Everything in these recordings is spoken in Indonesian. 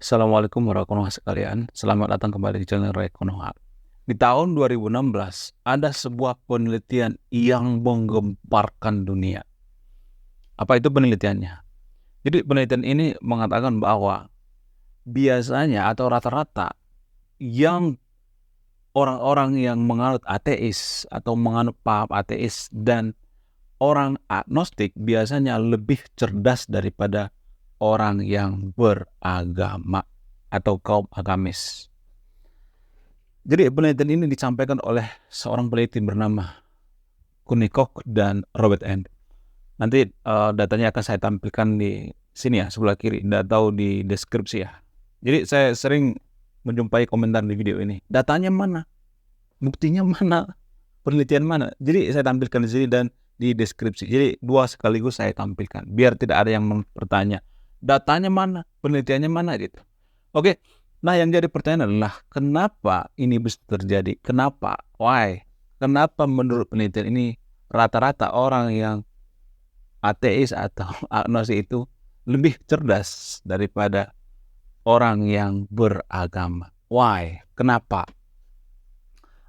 Assalamualaikum warahmatullahi wabarakatuh sekalian. Selamat datang kembali di channel Ray Konoha. Di tahun 2016 ada sebuah penelitian yang menggemparkan dunia. Apa itu penelitiannya? Jadi penelitian ini mengatakan bahwa biasanya atau rata-rata yang orang-orang yang menganut ateis atau menganut paham ateis dan orang agnostik biasanya lebih cerdas daripada orang yang beragama atau kaum agamis. Jadi penelitian ini disampaikan oleh seorang peneliti bernama Kunikook dan Robert N. Nanti datanya akan saya tampilkan di sini ya, sebelah kiri, atau di deskripsi ya. Jadi saya sering menjumpai komentar di video ini. Datanya mana? Buktinya mana? Penelitian mana? Jadi saya tampilkan di sini dan di deskripsi. Jadi dua sekaligus saya tampilkan biar tidak ada yang bertanya, datanya mana? Penelitiannya mana gitu. Oke. Nah, yang jadi pertanyaan adalah kenapa ini bisa terjadi? Kenapa? Why? Kenapa menurut penelitian ini rata-rata orang yang ateis atau agnostik itu lebih cerdas daripada orang yang beragama? Why? Kenapa?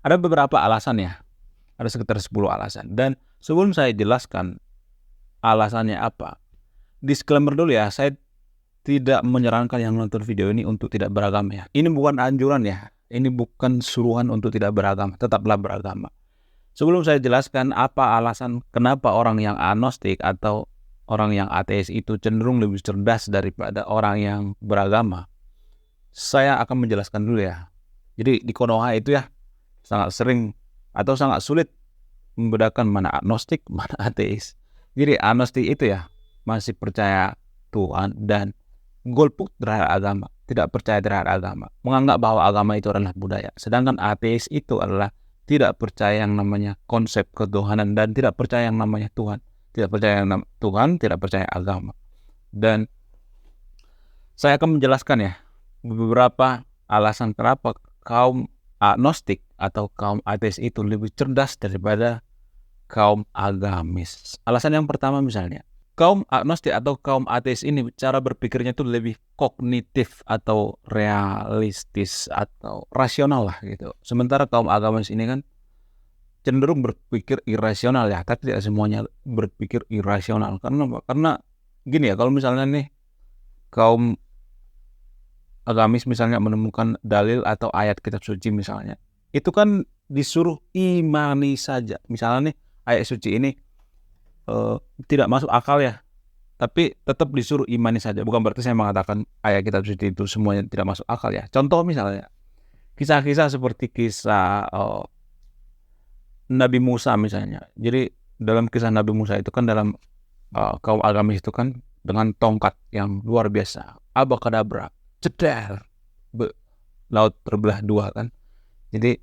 Ada beberapa alasan ya. Ada sekitar 10 alasan. Dan sebelum saya jelaskan alasannya apa, disclaimer dulu ya, saya tidak menyarankan yang nonton video ini untuk tidak beragama ya. Ini bukan anjuran ya. Ini bukan suruhan untuk tidak beragama. Tetaplah beragama. Sebelum saya jelaskan apa alasan kenapa orang yang agnostik atau orang yang ateis itu cenderung lebih cerdas daripada orang yang beragama, saya akan menjelaskan dulu ya. Jadi di Konoha itu ya sangat sering atau sangat sulit membedakan mana agnostik, mana ateis. Jadi agnostik itu ya masih percaya Tuhan dan golput terhadap agama, tidak percaya terhadap agama, menganggap bahwa agama itu adalah budaya. Sedangkan ateis itu adalah tidak percaya yang namanya konsep ketuhanan dan tidak percaya yang namanya Tuhan, tidak percaya yang Tuhan, tidak percaya agama. Dan saya akan menjelaskan ya beberapa alasan kenapa kaum agnostik atau kaum ateis itu lebih cerdas daripada kaum agamis. Alasan yang pertama misalnya, kaum agnostik atau kaum ateis ini cara berpikirnya itu lebih kognitif atau realistis atau rasional lah gitu. Sementara kaum agamis ini kan cenderung berpikir irasional ya, tapi tidak semuanya berpikir irasional. Karena apa? Karena gini ya, kalau misalnya nih kaum agamis misalnya menemukan dalil atau ayat kitab suci misalnya, itu kan disuruh imani saja. Misalnya nih ayat suci ini tidak masuk akal ya, tapi tetap disuruh imani saja. Bukan berarti saya mengatakan ayat kitab suci itu semuanya tidak masuk akal ya. Contoh misalnya kisah-kisah seperti kisah Nabi Musa misalnya. Jadi dalam kisah Nabi Musa itu kan dalam kaum agamis itu kan dengan tongkat yang luar biasa, abrakadabra, ceder, laut terbelah dua kan. Jadi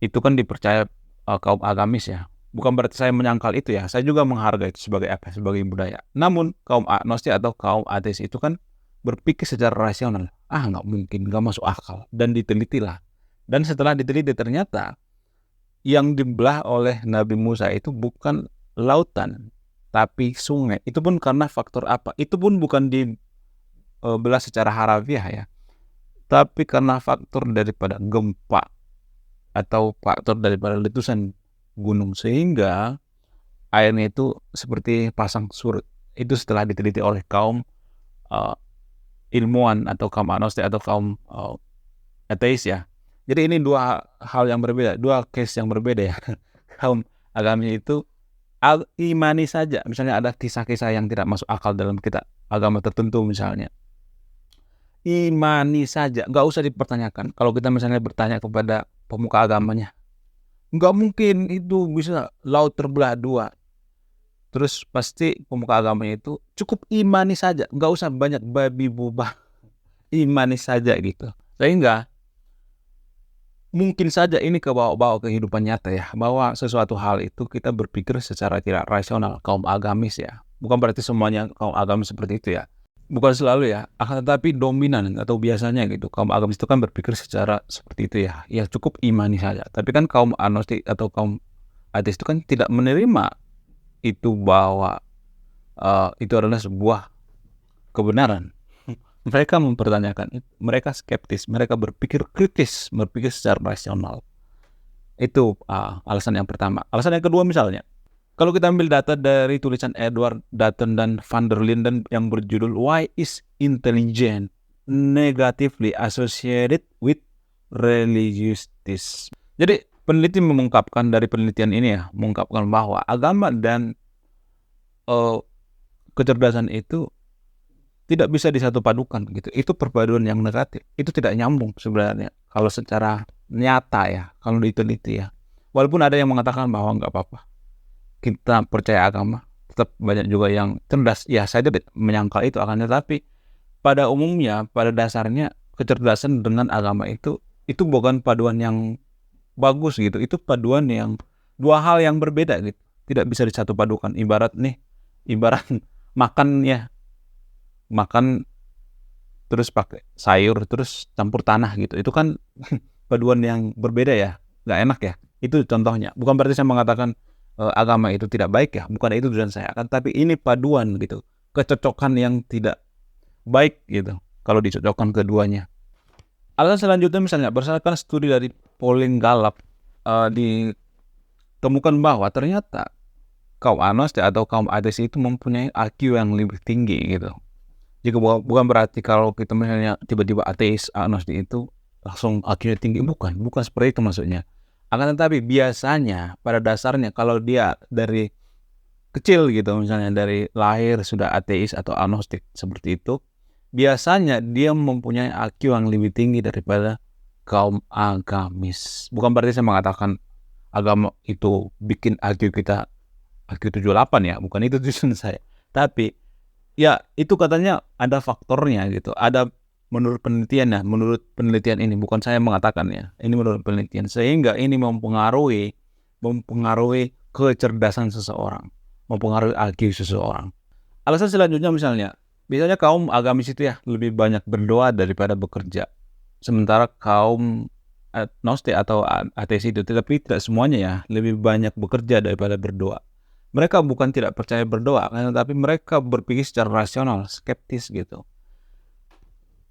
itu kan dipercaya kaum agamis ya. Bukan berarti saya menyangkal itu ya. Saya juga menghargai itu sebagai apa? Sebagai budaya. Namun kaum agnostik atau kaum ateis itu kan berpikir secara rasional. Nggak mungkin, nggak masuk akal. Dan ditelitilah. Dan setelah diteliti ternyata yang dibelah oleh Nabi Musa itu bukan lautan, tapi sungai. Itu pun karena faktor apa? Itu pun bukan dibelah secara harafiah ya. Tapi karena faktor daripada gempa atau faktor daripada letusan gunung, sehingga airnya itu seperti pasang surut. Itu setelah diteliti oleh kaum ilmuwan atau kaum agnostik atau kaum ateis ya. Jadi ini dua hal yang berbeda, dua case yang berbeda ya. Kaum agamis itu imani saja. Misalnya ada kisah-kisah yang tidak masuk akal dalam kitab agama tertentu misalnya, imani saja, nggak usah dipertanyakan. Kalau kita misalnya bertanya kepada pemuka agamanya, nggak mungkin itu bisa laut terbelah dua. Terus pasti pemuka agamanya itu cukup imani saja, nggak usah banyak babi bubah, imani saja gitu. Sehingga mungkin saja ini kebawa-bawa kehidupan nyata ya, bahwa sesuatu hal itu kita berpikir secara tidak rasional, kaum agamis ya. Bukan berarti semuanya kaum agamis seperti itu ya. Bukan selalu ya, akan tetapi dominan atau biasanya gitu. Kaum agamis itu kan berpikir secara seperti itu ya. Ya cukup imani saja. Tapi kan kaum agnostik atau kaum ateis itu kan tidak menerima itu bahwa itu adalah sebuah kebenaran. Mereka mempertanyakan itu, mereka skeptis, mereka berpikir kritis, berpikir secara rasional. Itu alasan yang pertama. Alasan yang kedua misalnya, kalau kita ambil data dari tulisan Edward Dutton dan van der Linden yang berjudul Why is Intelligence Negatively Associated with Religiousness. Jadi peneliti mengungkapkan dari penelitian ini mengungkapkan bahwa agama dan kecerdasan itu tidak bisa disatu padukan gitu. Itu perpaduan yang negatif. Itu tidak nyambung sebenarnya kalau secara nyata kalau diteliti Walaupun ada yang mengatakan bahwa nggak apa-apa, kita percaya agama, tetap banyak juga yang cerdas. Ya, saya tidak menyangkal itu akan, tetapi pada umumnya, pada dasarnya kecerdasan dengan agama itu bukan paduan yang bagus gitu. Itu paduan yang dua hal yang berbeda gitu. Tidak bisa disatu padukan. Ibarat makan terus pakai sayur terus campur tanah gitu. Itu kan paduan yang berbeda nggak enak Itu contohnya. Bukan berarti saya mengatakan agama itu tidak baik bukan itu tujuan saya. Tapi ini paduan gitu, kecocokan yang tidak baik gitu kalau dicocokkan keduanya. Alasan selanjutnya misalnya berdasarkan studi dari Pauline Gallup ditemukan bahwa ternyata kaum agnostik atau kaum ateis itu mempunyai IQ yang lebih tinggi gitu. Jika bukan berarti kalau kita misalnya tiba-tiba ateis agnostik itu langsung IQ-nya tinggi, bukan seperti itu maksudnya. Akan tetapi biasanya pada dasarnya kalau dia dari kecil gitu, misalnya dari lahir sudah ateis atau agnostik seperti itu, biasanya dia mempunyai IQ yang lebih tinggi daripada kaum agamis. Bukan berarti saya mengatakan agama itu bikin IQ kita IQ 78 bukan itu tujuan saya. Tapi itu katanya ada faktornya gitu. Ada menurut penelitian ini, bukan saya mengatakan ini menurut penelitian, sehingga ini mempengaruhi kecerdasan seseorang, mempengaruhi IQ seseorang. Alasan selanjutnya misalnya, biasanya kaum agamis itu lebih banyak berdoa daripada bekerja. Sementara kaum agnostik atau ateis itu, tetapi tidak semuanya lebih banyak bekerja daripada berdoa. Mereka bukan tidak percaya berdoa, tapi mereka berpikir secara rasional, skeptis gitu.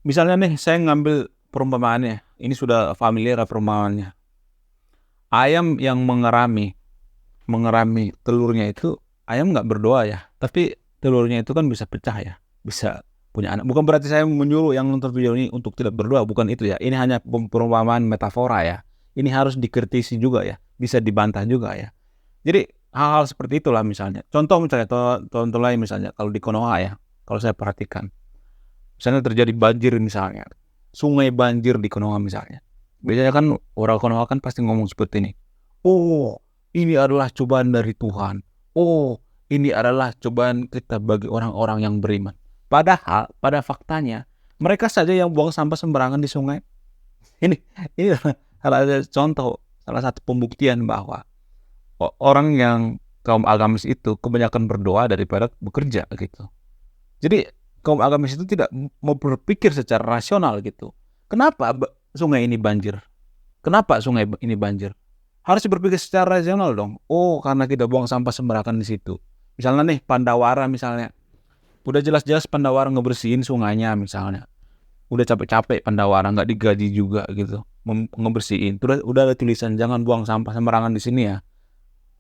Misalnya nih, saya ngambil perumpamaannya. Ini sudah familiar perumpamaannya. Ayam yang mengerami telurnya itu, ayam nggak berdoa tapi telurnya itu kan bisa pecah bisa punya anak. Bukan berarti saya menyuruh yang nonton video ini untuk tidak berdoa, bukan itu Ini hanya perumpamaan metafora Ini harus dikritisi juga bisa dibantah juga Jadi hal-hal seperti itulah misalnya. Contoh lain misalnya kalau di Konoha kalau saya perhatikan. Misalnya terjadi banjir misalnya. Sungai banjir di Konoha misalnya. Biasanya kan orang Konoha kan pasti ngomong seperti ini. Oh, ini adalah cobaan dari Tuhan. Oh, ini adalah cobaan kita bagi orang-orang yang beriman. Padahal pada faktanya mereka saja yang buang sampah sembarangan di sungai. Ini adalah contoh, salah satu pembuktian bahwa orang yang kaum agamis itu kebanyakan berdoa daripada bekerja gitu. Jadi kaum agamis itu tidak mau berpikir secara rasional gitu. Kenapa sungai ini banjir? Kenapa sungai ini banjir? Harus berpikir secara rasional dong. Oh, karena kita buang sampah sembarangan di situ. Misalnya nih Pandawara misalnya. Udah jelas-jelas Pandawara ngebersihin sungainya misalnya. Udah capek-capek Pandawara, nggak digaji juga gitu, ngebersihin. Terus udah ada tulisan jangan buang sampah sembarangan di sini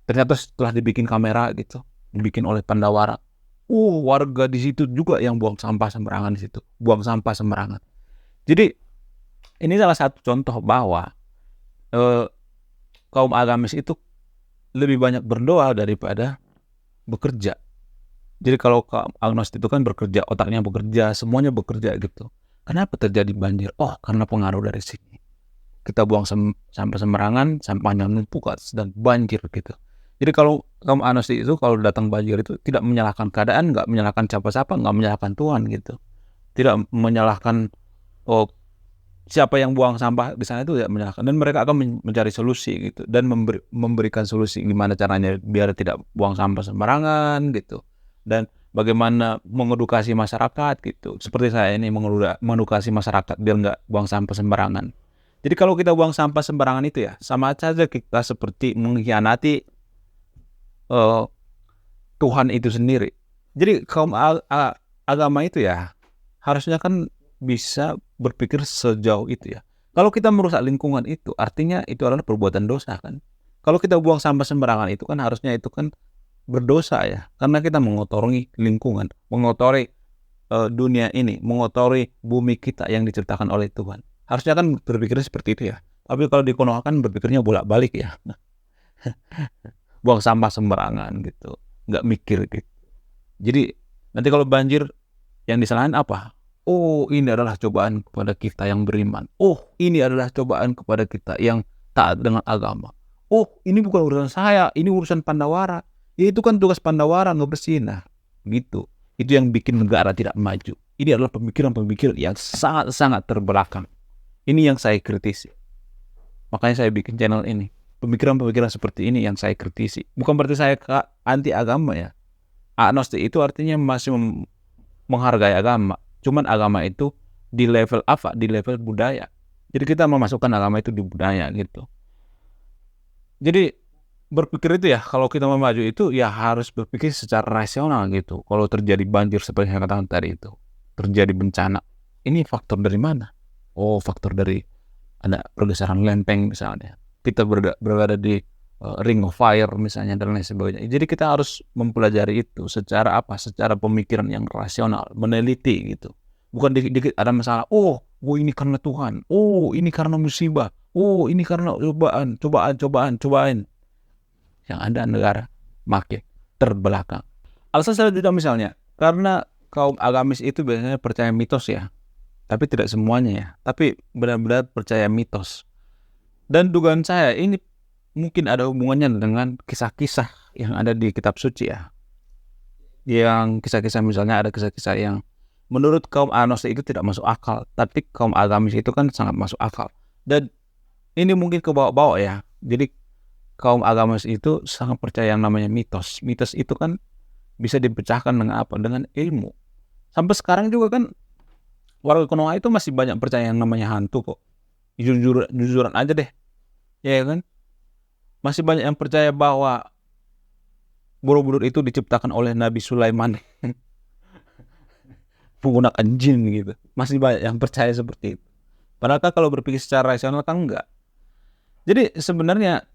Ternyata setelah dibikin kamera gitu, dibikin oleh Pandawara, warga di situ juga yang buang sampah sembarangan di situ, buang sampah sembarangan. Jadi ini salah satu contoh bahwa kaum agamis itu lebih banyak berdoa daripada bekerja. Jadi kalau kaum agnostik itu kan bekerja, otaknya bekerja, semuanya bekerja gitu. Kenapa terjadi banjir? Oh, karena pengaruh dari sini. Kita buang sampah sembarangan, sampahnya numpuk dan banjir gitu. Jadi kalau kaum agnostik itu kalau datang banjir itu tidak menyalahkan keadaan, nggak menyalahkan siapa-siapa, nggak menyalahkan Tuhan gitu. Tidak menyalahkan siapa yang buang sampah di sana itu tidak menyalahkan, dan mereka akan mencari solusi gitu dan memberikan solusi gimana caranya biar tidak buang sampah sembarangan gitu. Dan bagaimana mengedukasi masyarakat gitu. Seperti saya ini mengedukasi masyarakat biar nggak buang sampah sembarangan. Jadi kalau kita buang sampah sembarangan itu sama saja kita seperti mengkhianati Tuhan itu sendiri. Jadi kaum agama itu harusnya kan bisa berpikir sejauh itu ya. Kalau kita merusak lingkungan itu, artinya itu adalah perbuatan dosa kan. Kalau kita buang sampah sembarangan itu kan harusnya itu kan berdosa ya. Karena kita mengotori lingkungan, mengotori dunia ini, mengotori bumi kita yang diciptakan oleh Tuhan. Harusnya kan berpikirnya seperti itu ya. Tapi kalau di Konoha kan berpikirnya bolak-balik ya. Buang sampah sembarangan gitu, nggak mikir gitu. Jadi nanti kalau banjir yang disalahin apa? Oh, ini adalah cobaan kepada kita yang beriman. Oh, ini adalah cobaan kepada kita yang taat dengan agama. Oh, ini bukan urusan saya, ini urusan Pandawara. Ya itu kan tugas Pandawara ngebersihin. Nah, gitu. Itu yang bikin negara tidak maju. Ini adalah pemikiran-pemikiran yang sangat-sangat terbelakang. Ini yang saya kritisi. Makanya saya bikin channel ini. Pemikiran-pemikiran seperti ini yang saya kritisi. Bukan berarti saya anti agama ya. Agnostik itu artinya masih menghargai agama. Cuman agama itu di level apa? Di level budaya. Jadi kita memasukkan agama itu di budaya gitu. Jadi berpikir itu ya, kalau kita mau maju itu ya harus berpikir secara rasional gitu. Kalau terjadi banjir seperti yang katakan tadi itu, terjadi bencana, ini faktor dari mana? Oh, faktor dari ada pergeseran lempeng misalnya. Kita berada di ring of fire misalnya dan lain sebagainya. Jadi kita harus mempelajari itu secara apa? Secara pemikiran yang rasional, meneliti gitu. Bukan dikit-dikit ada masalah. Oh, ini karena Tuhan. Oh, ini karena musibah. Oh, ini karena cobaan. Yang ada negara makin terbelakang. Alasan selanjutnya misalnya, karena kaum agamis itu biasanya percaya mitos ya. Tapi tidak semuanya ya. Tapi benar-benar percaya mitos. Dan dugaan saya ini mungkin ada hubungannya dengan kisah-kisah yang ada di kitab suci ya. Yang kisah-kisah misalnya ada kisah-kisah yang menurut kaum agnostik itu tidak masuk akal. Tapi kaum agamis itu kan sangat masuk akal. Dan ini mungkin ke bawah-bawah ya. Jadi kaum agamis itu sangat percaya yang namanya mitos. Mitos itu kan bisa dipecahkan dengan apa? Dengan ilmu. Sampai sekarang juga kan warga Konoha itu masih banyak percaya yang namanya hantu kok. Jujuran aja deh. Ya kan? Masih banyak yang percaya bahwa Borobudur itu diciptakan oleh Nabi Sulaiman menggunakan jin gitu. Masih banyak yang percaya seperti itu. Padahal kalau berpikir secara rasional kan enggak. Jadi sebenarnya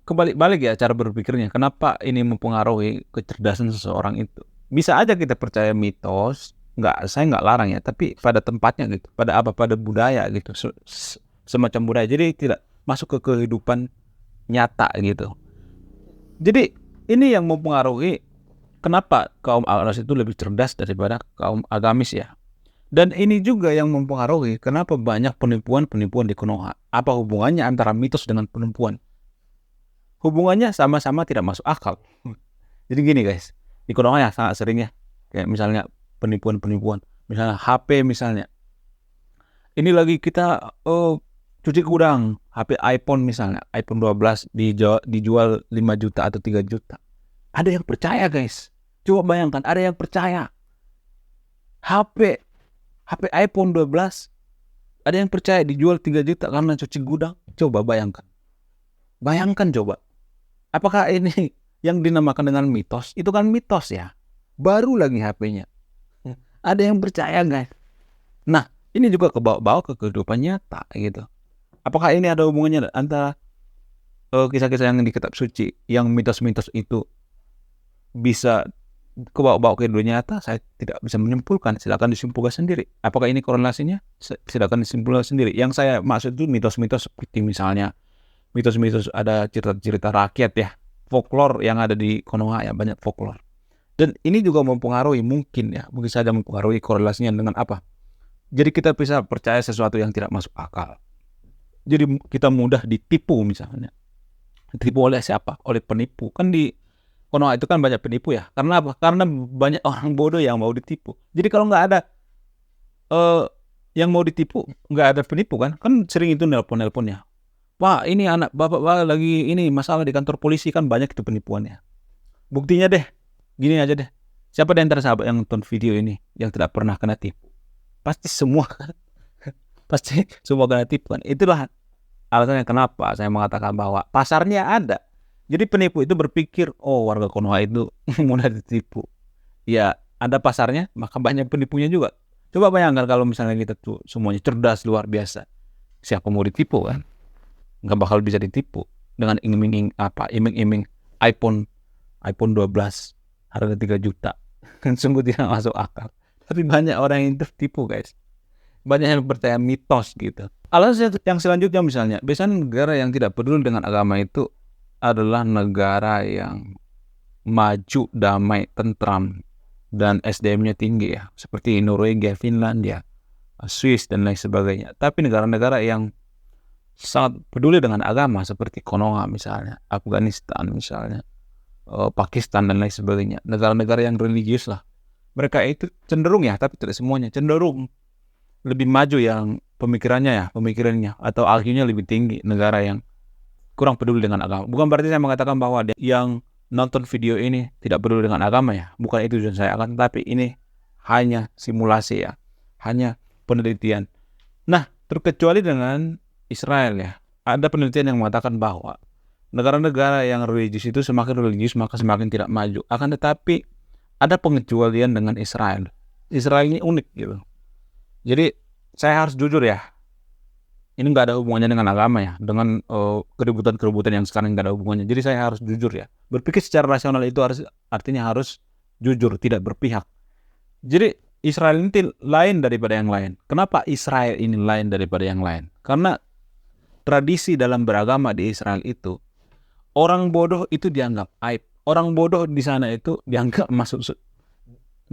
kebalik-balik ya cara berpikirnya. Kenapa ini mempengaruhi kecerdasan seseorang itu? Bisa aja kita percaya mitos, saya nggak larang ya, tapi pada tempatnya gitu, pada budaya gitu, semacam budaya. Jadi tidak masuk ke kehidupan nyata gitu. Jadi ini yang mempengaruhi kenapa kaum agnosis itu lebih cerdas daripada kaum agamis ya. Dan ini juga yang mempengaruhi kenapa banyak penipuan-penipuan di Konoha. Apa hubungannya antara mitos dengan penipuan? Hubungannya sama-sama tidak masuk akal. Jadi gini guys, di Konoha ya sangat sering ya, kayak misalnya penipuan-penipuan, misalnya HP misalnya. Ini lagi kita cuci gudang, HP iPhone misalnya, iPhone 12 dijual 5 juta atau 3 juta. Ada yang percaya guys. Coba bayangkan, ada yang percaya. HP iPhone 12 ada yang percaya dijual 3 juta karena cuci gudang. Coba bayangkan. Bayangkan coba. Apakah ini yang dinamakan dengan mitos? Itu kan mitos ya. Baru lagi HP-nya. Ada yang percaya guys. Nah, ini juga kebawa-bawa ke kehidupan nyata gitu. Apakah ini ada hubungannya antara kisah-kisah yang di kitab suci, yang mitos-mitos itu bisa kebawa-bawa ke dunia nyata? Saya tidak bisa menyimpulkan. Silakan disimpulkan sendiri. Apakah ini korelasinya? Silakan disimpulkan sendiri. Yang saya maksud itu mitos-mitos seperti misalnya mitos-mitos ada cerita-cerita rakyat ya, folklore yang ada di Konoha ya, banyak folklore. Dan ini juga mempengaruhi mungkin saja mempengaruhi korelasinya dengan apa? Jadi kita bisa percaya sesuatu yang tidak masuk akal. Jadi kita mudah ditipu misalnya. Ditipu oleh siapa? Oleh penipu. Kan di Konoha itu kan banyak penipu ya. Karena apa? Karena banyak orang bodoh yang mau ditipu. Jadi kalau nggak ada yang mau ditipu, nggak ada penipu kan? Kan sering itu nelpon-nelponnya. Wah, ini anak bapak lagi ini masalah di kantor polisi, kan banyak itu penipuannya. Buktinya deh, gini aja deh. Siapa di antara sahabat yang nonton video ini yang tidak pernah kena tipu? Pasti semua kan? Pasti semua kena tipuan. Itulah alasannya kenapa saya mengatakan bahwa pasarnya ada. Jadi penipu itu berpikir, oh warga Konoha itu mudah ditipu. Ya, ada pasarnya, maka banyak penipunya juga. Coba bayangkan kalau misalnya kita tuh semuanya cerdas luar biasa, siapa mau ditipu kan? Nggak bakal bisa ditipu dengan iming-iming iPhone 12 harga 3 juta. Kan sungguh tidak masuk akal. Tapi banyak orang yang tertipu, guys. Banyak yang percaya mitos gitu. Alasan yang selanjutnya misalnya, biasanya negara yang tidak peduli dengan agama itu adalah negara yang maju, damai, tentram, dan SDM-nya tinggi ya. Seperti Norwegia, Finlandia, Swiss, dan lain sebagainya. Tapi negara-negara yang sangat peduli dengan agama seperti Konoha misalnya, Afghanistan misalnya, Pakistan dan lain sebagainya, negara-negara yang religius lah, mereka itu cenderung ya, tapi tidak semuanya, cenderung lebih maju yang pemikirannya atau IQ-nya lebih tinggi, negara yang kurang peduli dengan agama. Bukan berarti saya mengatakan bahwa yang nonton video ini tidak peduli dengan agama ya, bukan itu tujuan saya, akan tetapi ini hanya simulasi ya, hanya penelitian. Nah, terkecuali dengan Israel ya, ada penelitian yang mengatakan bahwa negara-negara yang religius itu semakin religius maka semakin tidak maju. Akan tetapi ada pengecualian dengan Israel. Israel ini unik gitu. Jadi saya harus jujur ya, ini nggak ada hubungannya dengan agama ya, dengan keributan-keributan yang sekarang nggak ada hubungannya. Jadi saya harus jujur ya, berpikir secara rasional itu artinya harus jujur, tidak berpihak. Jadi Israel ini lain daripada yang lain. Kenapa Israel ini lain daripada yang lain? Karena tradisi dalam beragama di Israel itu, orang bodoh itu dianggap aib. Orang bodoh di sana itu dianggap masuk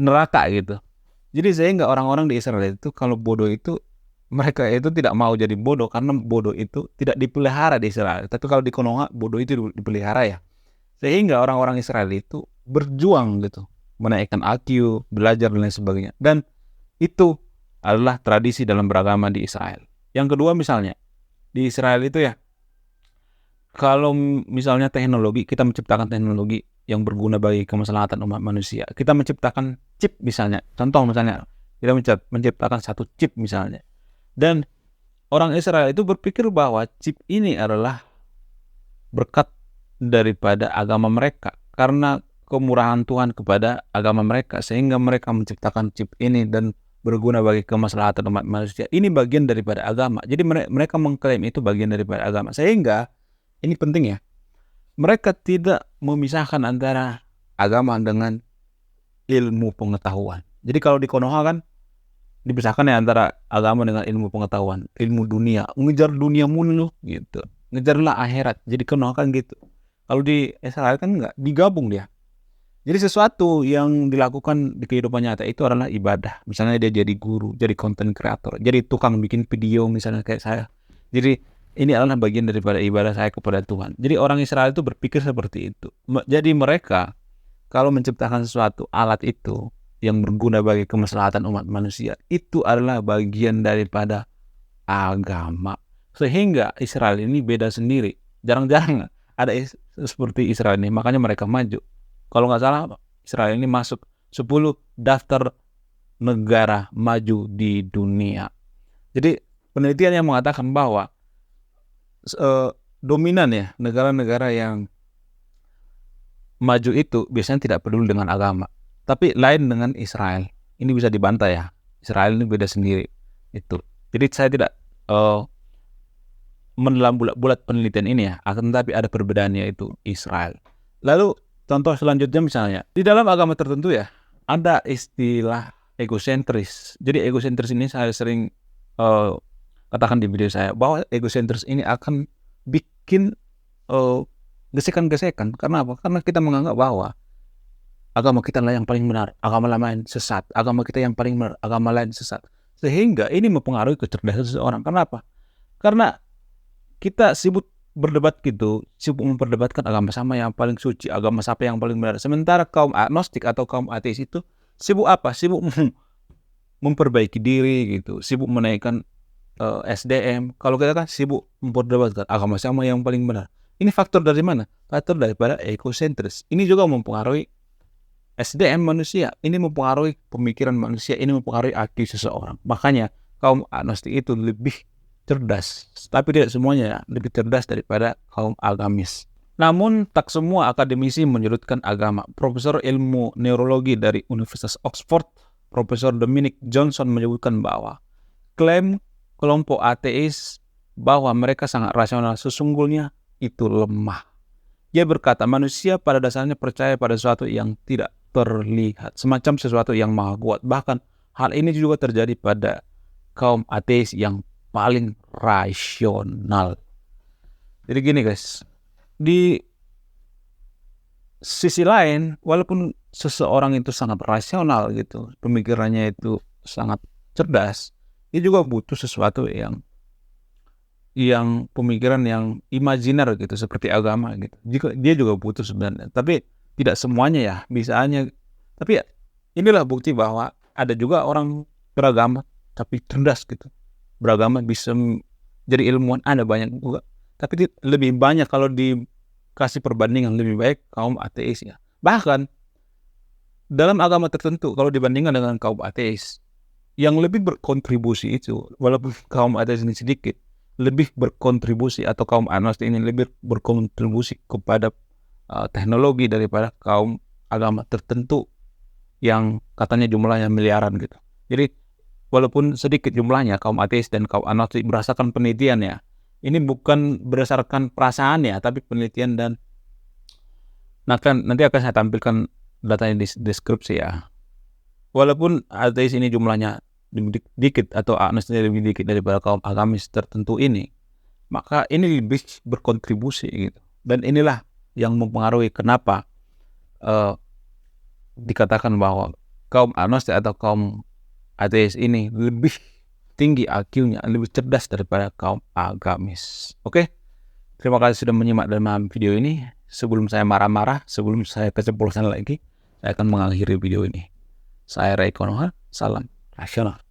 neraka gitu. Jadi sehingga orang-orang di Israel itu kalau bodoh itu, mereka itu tidak mau jadi bodoh karena bodoh itu tidak dipelihara di Israel. Tapi kalau di Konoha bodoh itu dipelihara ya. Sehingga orang-orang Israel itu berjuang gitu, menaikkan IQ, belajar dan lain sebagainya. Dan itu adalah tradisi dalam beragama di Israel. Yang kedua misalnya, di Israel itu ya, kalau misalnya teknologi, kita menciptakan teknologi yang berguna bagi kemaslahatan umat manusia. Kita menciptakan chip misalnya, contoh misalnya, kita menciptakan satu chip misalnya. Dan orang Israel itu berpikir bahwa chip ini adalah berkat daripada agama mereka, karena kemurahan Tuhan kepada agama mereka, sehingga mereka menciptakan chip ini dan berguna bagi kemaslahatan umat manusia. Ini bagian daripada agama. Jadi mereka mengklaim itu bagian daripada agama. Sehingga ini penting ya, mereka tidak memisahkan antara agama dengan ilmu pengetahuan. Jadi kalau di Konoha kan dipisahkan ya antara agama dengan ilmu pengetahuan, ilmu dunia, ngejar dunia mulu gitu, ngejarlah akhirat. Jadi Konoha kan gitu. Kalau di Israel kan enggak, digabung dia. Jadi sesuatu yang dilakukan di kehidupan nyata itu adalah ibadah. Misalnya dia jadi guru, jadi content creator, jadi tukang bikin video misalnya kayak saya. Jadi ini adalah bagian daripada ibadah saya kepada Tuhan. Jadi orang Israel itu berpikir seperti itu. Jadi mereka kalau menciptakan sesuatu alat itu yang berguna bagi kemaslahatan umat manusia, itu adalah bagian daripada agama. Sehingga Israel ini beda sendiri. Jarang-jarang ada seperti Israel ini. Makanya mereka maju. Kalau nggak salah, Israel ini masuk 10 daftar negara maju di dunia. Jadi penelitian yang mengatakan bahwa dominan ya, negara-negara yang maju itu biasanya tidak peduli dengan agama. Tapi lain dengan Israel. Ini bisa dibantah ya. Israel ini beda sendiri. Itu. Jadi saya tidak mendalam bulat penelitian ini ya. Akan tetapi ada perbedaannya, itu Israel. Lalu contoh selanjutnya misalnya, di dalam agama tertentu ya, ada istilah egosentris. Jadi egosentris ini saya sering katakan di video saya, bahwa egosentris ini akan bikin gesekan-gesekan. Karena apa? Karena kita menganggap bahwa agama kita lah yang paling benar, agama lain sesat, agama kita yang paling benar, agama lain sesat. Sehingga ini mempengaruhi kecerdasan seseorang. Kenapa? Karena kita sibuk berdebat gitu, sibuk memperdebatkan agama sama yang paling suci, agama siapa yang paling benar. Sementara kaum agnostik atau kaum ateis itu sibuk apa? Sibuk memperbaiki diri gitu, sibuk menaikkan SDM. Kalau kita kan sibuk memperdebatkan agama sama yang paling benar. Ini faktor dari mana? Faktor daripada egosentris. Ini juga mempengaruhi SDM manusia. Ini mempengaruhi pemikiran manusia. Ini mempengaruhi IQ seseorang. Makanya kaum agnostik itu lebih cerdas. Tapi tidak semuanya lebih cerdas daripada kaum agamis. Namun tak semua akademisi menyudutkan agama. Profesor ilmu neurologi dari Universitas Oxford, Profesor Dominic Johnson menyebutkan bahwa klaim kelompok ateis bahwa mereka sangat rasional sesungguhnya itu lemah. Dia berkata manusia pada dasarnya percaya pada sesuatu yang tidak terlihat, semacam sesuatu yang maha kuat. Bahkan hal ini juga terjadi pada kaum ateis yang paling rasional. Jadi gini guys, di sisi lain walaupun seseorang itu sangat rasional gitu, pemikirannya itu sangat cerdas, dia juga butuh sesuatu yang pemikiran yang imajiner gitu, seperti agama gitu. Dia juga butuh sebenarnya, tapi tidak semuanya ya, bisa. Tapi ya, inilah bukti bahwa ada juga orang beragama tapi cerdas gitu, beragama bisa jadi ilmuwan, ada banyak juga. Tapi lebih banyak kalau dikasih perbandingan, lebih baik kaum ateis ya. Bahkan dalam agama tertentu kalau dibandingkan dengan kaum ateis, yang lebih berkontribusi itu, walaupun kaum ateis ini sedikit, lebih berkontribusi, atau kaum agnostik ini lebih berkontribusi kepada teknologi daripada kaum agama tertentu yang katanya jumlahnya miliaran gitu. Jadi walaupun sedikit jumlahnya, kaum ateis dan kaum agnostik berdasarkan penelitian ya, ini bukan berdasarkan perasaan ya, tapi penelitian. Dan nanti akan saya tampilkan datanya di deskripsi ya. Walaupun ateis ini jumlahnya dikit atau agnostik lebih dikit daripada kaum agamis tertentu ini, maka ini lebih berkontribusi gitu. Dan inilah yang mempengaruhi kenapa dikatakan bahwa kaum agnostik atau kaum ateis ini lebih tinggi IQ-nya, lebih cerdas daripada kaum agamis. Oke? Terima kasih sudah menyimak dan memahami video ini. Sebelum saya marah-marah, sebelum saya keceplosan lagi, saya akan mengakhiri video ini. Saya Ray Konoha, salam rasional.